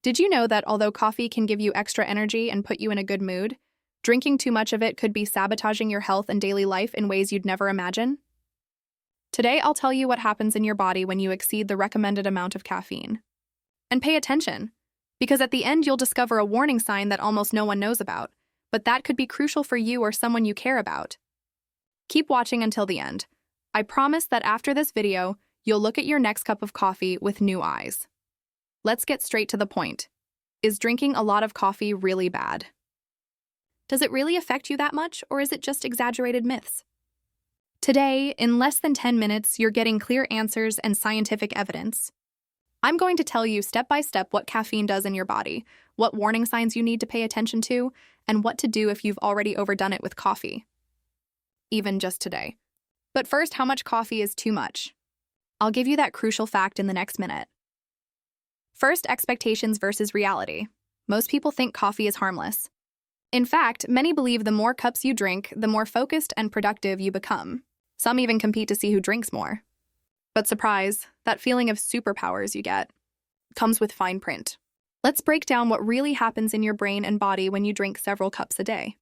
Did you know that although coffee can give you extra energy and put you in a good mood, drinking too much of it could be sabotaging your health and daily life in ways you'd never imagine? Today, I'll tell you what happens in your body when you exceed the recommended amount of caffeine. And pay attention, because at the end you'll discover a warning sign that almost no one knows about, but that could be crucial for you or someone you care about. Keep watching until the end. I promise that after this video, you'll look at your next cup of coffee with new eyes. Let's get straight to the point. Is drinking a lot of coffee really bad? Does it really affect you that much, or is it just exaggerated myths? Today, in less than 10 minutes, you're getting clear answers and scientific evidence. I'm going to tell you step by step what caffeine does in your body, what warning signs you need to pay attention to, and what to do if you've already overdone it with coffee. Even just today. But first, how much coffee is too much? I'll give you that crucial fact in the next minute. First, expectations versus reality. Most people think coffee is harmless. In fact, many believe the more cups you drink, the more focused and productive you become. Some even compete to see who drinks more. But surprise, that feeling of superpowers you get comes with fine print. Let's break down what really happens in your brain and body when you drink several cups a day.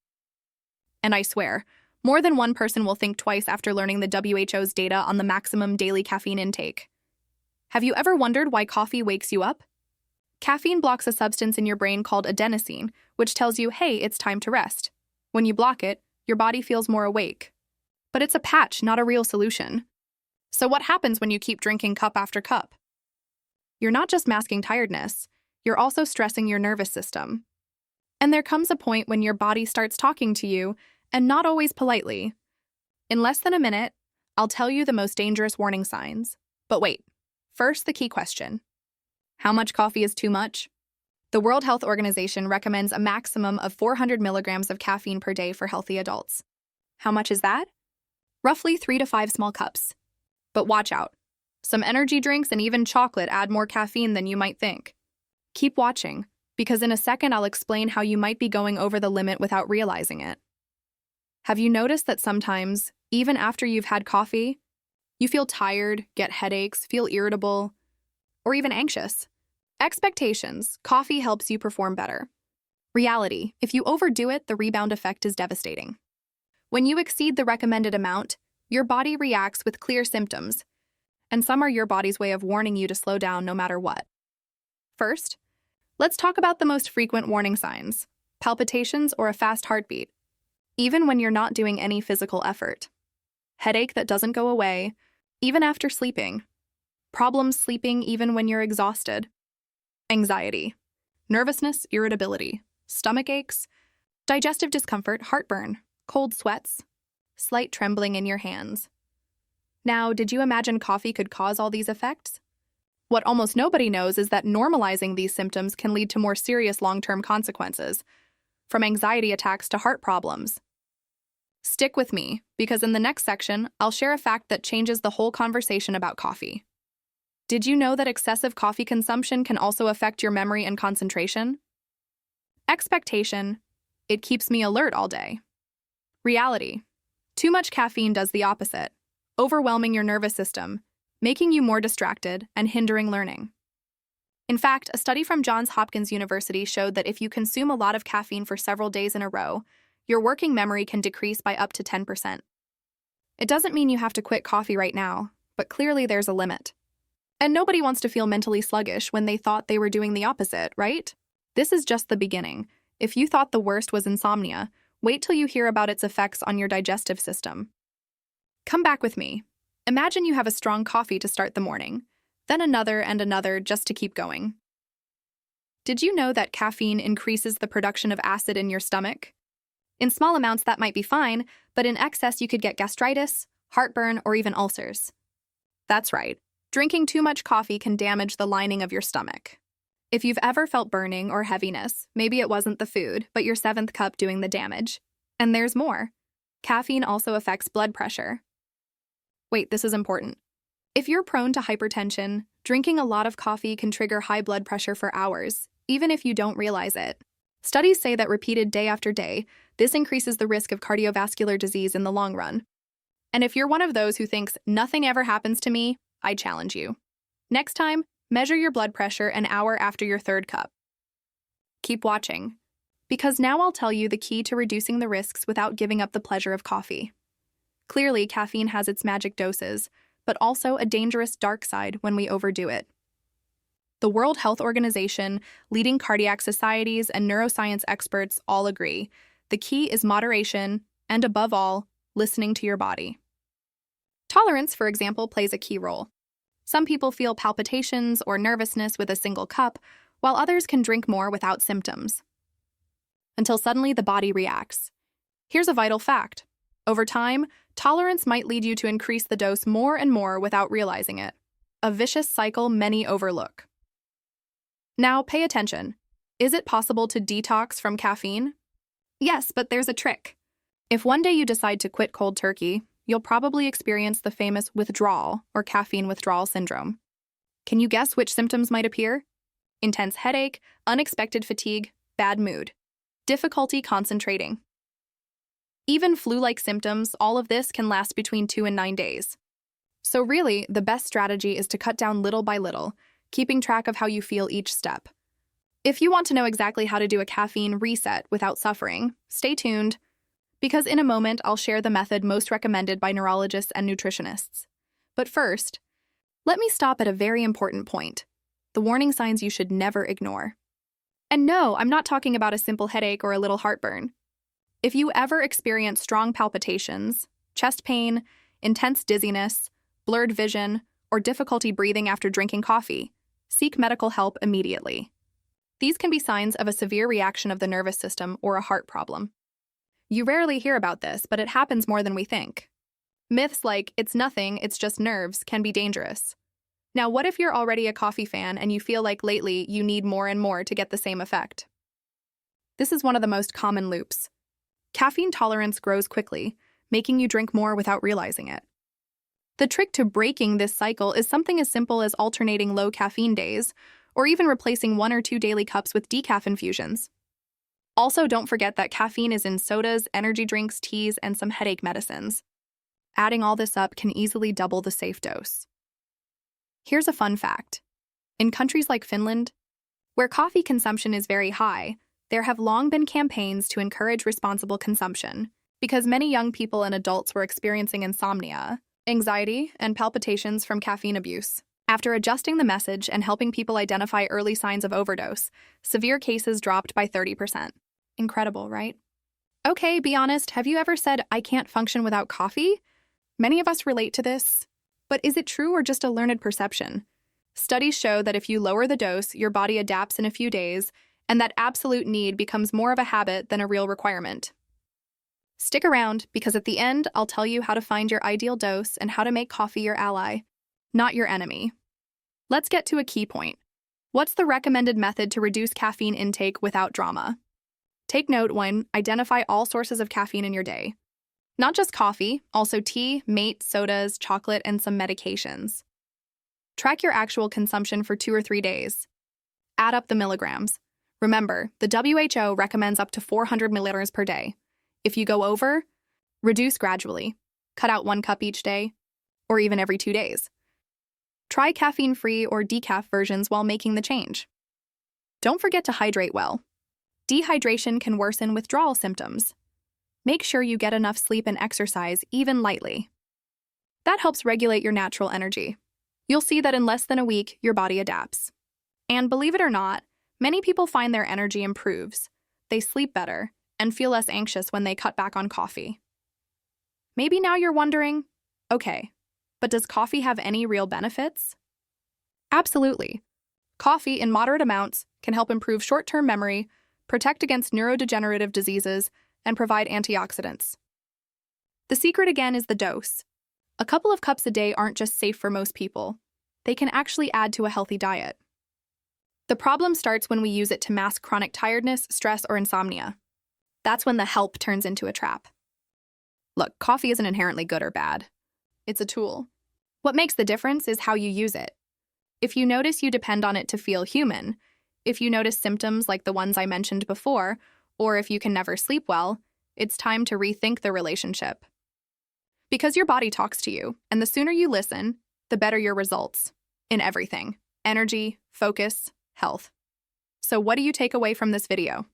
And I swear, more than one person will think twice after learning the WHO's data on the maximum daily caffeine intake. Have you ever wondered why coffee wakes you up? Caffeine blocks a substance in your brain called adenosine, which tells you, hey, it's time to rest. When you block it, your body feels more awake. But it's a patch, not a real solution. So what happens when you keep drinking cup after cup? You're not just masking tiredness, you're also stressing your nervous system. And there comes a point when your body starts talking to you, and not always politely. In less than a minute, I'll tell you the most dangerous warning signs. But wait, first the key question. How much coffee is too much? The World Health Organization recommends a maximum of 400 milligrams of caffeine per day for healthy adults. How much is that? Roughly 3 to 5 small cups. But watch out. Some energy drinks and even chocolate add more caffeine than you might think. Keep watching, because in a second I'll explain how you might be going over the limit without realizing it. Have you noticed that sometimes, even after you've had coffee, you feel tired, get headaches, feel irritable, or even anxious? Expectations, coffee helps you perform better. Reality, if you overdo it, the rebound effect is devastating. When you exceed the recommended amount, your body reacts with clear symptoms, and some are your body's way of warning you to slow down no matter what. First, let's talk about the most frequent warning signs: palpitations or a fast heartbeat, even when you're not doing any physical effort. Headache that doesn't go away, even after sleeping. Problems sleeping even when you're exhausted. Anxiety, nervousness, irritability, stomach aches, digestive discomfort, heartburn, cold sweats, slight trembling in your hands. Now, did you imagine coffee could cause all these effects? What almost nobody knows is that normalizing these symptoms can lead to more serious long-term consequences, from anxiety attacks to heart problems. Stick with me, because in the next section, I'll share a fact that changes the whole conversation about coffee. Did you know that excessive coffee consumption can also affect your memory and concentration? Expectation, it keeps me alert all day. Reality, too much caffeine does the opposite, overwhelming your nervous system, making you more distracted and hindering learning. In fact, a study from Johns Hopkins University showed that if you consume a lot of caffeine for several days in a row, your working memory can decrease by up to 10%. It doesn't mean you have to quit coffee right now, but clearly there's a limit. And nobody wants to feel mentally sluggish when they thought they were doing the opposite, right? This is just the beginning. If you thought the worst was insomnia, wait till you hear about its effects on your digestive system. Come back with me. Imagine you have a strong coffee to start the morning, then another and another just to keep going. Did you know that caffeine increases the production of acid in your stomach? In small amounts that might be fine, but in excess you could get gastritis, heartburn, or even ulcers. That's right. Drinking too much coffee can damage the lining of your stomach. If you've ever felt burning or heaviness, maybe it wasn't the food, but your 7th cup doing the damage. And there's more. Caffeine also affects blood pressure. Wait, this is important. If you're prone to hypertension, drinking a lot of coffee can trigger high blood pressure for hours, even if you don't realize it. Studies say that repeated day after day, this increases the risk of cardiovascular disease in the long run. And if you're one of those who thinks, nothing ever happens to me, I challenge you. Next time, measure your blood pressure an hour after your 3rd cup. Keep watching, because now I'll tell you the key to reducing the risks without giving up the pleasure of coffee. Clearly, caffeine has its magic doses, but also a dangerous dark side when we overdo it. The World Health Organization, leading cardiac societies, and neuroscience experts all agree the key is moderation and, above all, listening to your body. Tolerance, for example, plays a key role. Some people feel palpitations or nervousness with a single cup, while others can drink more without symptoms. Until suddenly the body reacts. Here's a vital fact. Over time, tolerance might lead you to increase the dose more and more without realizing it. A vicious cycle many overlook. Now, pay attention. Is it possible to detox from caffeine? Yes, but there's a trick. If one day you decide to quit cold turkey, you'll probably experience the famous withdrawal or caffeine withdrawal syndrome. Can you guess which symptoms might appear? Intense headache, unexpected fatigue, bad mood, difficulty concentrating. Even flu-like symptoms, all of this can last between 2 and 9 days. So really, the best strategy is to cut down little by little, keeping track of how you feel each step. If you want to know exactly how to do a caffeine reset without suffering, stay tuned, because in a moment I'll share the method most recommended by neurologists and nutritionists. But first, let me stop at a very important point: the warning signs you should never ignore. And no, I'm not talking about a simple headache or a little heartburn. If you ever experience strong palpitations, chest pain, intense dizziness, blurred vision, or difficulty breathing after drinking coffee, seek medical help immediately. These can be signs of a severe reaction of the nervous system or a heart problem. You rarely hear about this, but it happens more than we think. Myths like, "it's nothing, it's just nerves," can be dangerous. Now, what if you're already a coffee fan and you feel like lately you need more and more to get the same effect? This is one of the most common loops. Caffeine tolerance grows quickly, making you drink more without realizing it. The trick to breaking this cycle is something as simple as alternating low caffeine days, or even replacing 1 or 2 daily cups with decaf infusions. Also, don't forget that caffeine is in sodas, energy drinks, teas, and some headache medicines. Adding all this up can easily double the safe dose. Here's a fun fact. In countries like Finland, where coffee consumption is very high, there have long been campaigns to encourage responsible consumption, because many young people and adults were experiencing insomnia, anxiety, and palpitations from caffeine abuse. After adjusting the message and helping people identify early signs of overdose, severe cases dropped by 30%. Incredible, right? Okay, be honest, have you ever said, "I can't function without coffee"? Many of us relate to this. But is it true or just a learned perception? Studies show that if you lower the dose, your body adapts in a few days, and that absolute need becomes more of a habit than a real requirement. Stick around, because at the end, I'll tell you how to find your ideal dose and how to make coffee your ally, not your enemy. Let's get to a key point. What's the recommended method to reduce caffeine intake without drama? Take note 1, identify all sources of caffeine in your day. Not just coffee, also tea, mate, sodas, chocolate, and some medications. Track your actual consumption for 2 or 3 days. Add up the milligrams. Remember, the WHO recommends up to 400 milliliters per day. If you go over, reduce gradually. Cut out 1 cup each day, or even every 2 days. Try caffeine-free or decaf versions while making the change. Don't forget to hydrate well. Dehydration can worsen withdrawal symptoms. Make sure you get enough sleep and exercise, even lightly. That helps regulate your natural energy. You'll see that in less than a week, your body adapts. And believe it or not, many people find their energy improves. They sleep better and feel less anxious when they cut back on coffee. Maybe now you're wondering, okay, but does coffee have any real benefits? Absolutely. Coffee in moderate amounts can help improve short-term memory, protect against neurodegenerative diseases, and provide antioxidants. The secret again is the dose. A couple of cups a day aren't just safe for most people. They can actually add to a healthy diet. The problem starts when we use it to mask chronic tiredness, stress, or insomnia. That's when the help turns into a trap. Look, coffee isn't inherently good or bad. It's a tool. What makes the difference is how you use it. If you notice you depend on it to feel human, if you notice symptoms like the ones I mentioned before, or if you can never sleep well, it's time to rethink the relationship. Because your body talks to you, and the sooner you listen, the better your results. In everything: energy, focus, health. So what do you take away from this video?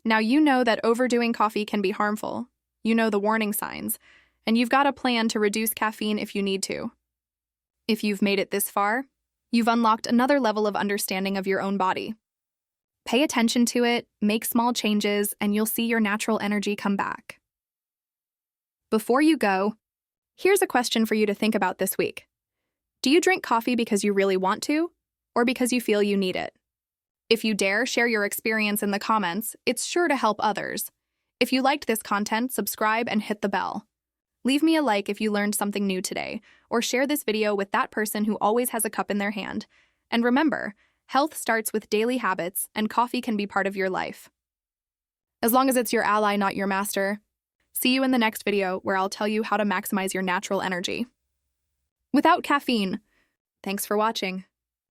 Now you know that overdoing coffee can be harmful. You know the warning signs, and you've got a plan to reduce caffeine if you need to. If you've made it this far, you've unlocked another level of understanding of your own body. Pay attention to it, make small changes, and you'll see your natural energy come back. Before you go, here's a question for you to think about this week. Do you drink coffee because you really want to, or because you feel you need it? If you dare share your experience in the comments, it's sure to help others. If you liked this content, subscribe and hit the bell. Leave me a like if you learned something new today, or share this video with that person who always has a cup in their hand. And remember, health starts with daily habits, and coffee can be part of your life. As long as it's your ally, not your master. See you in the next video where I'll tell you how to maximize your natural energy without caffeine. Thanks for watching.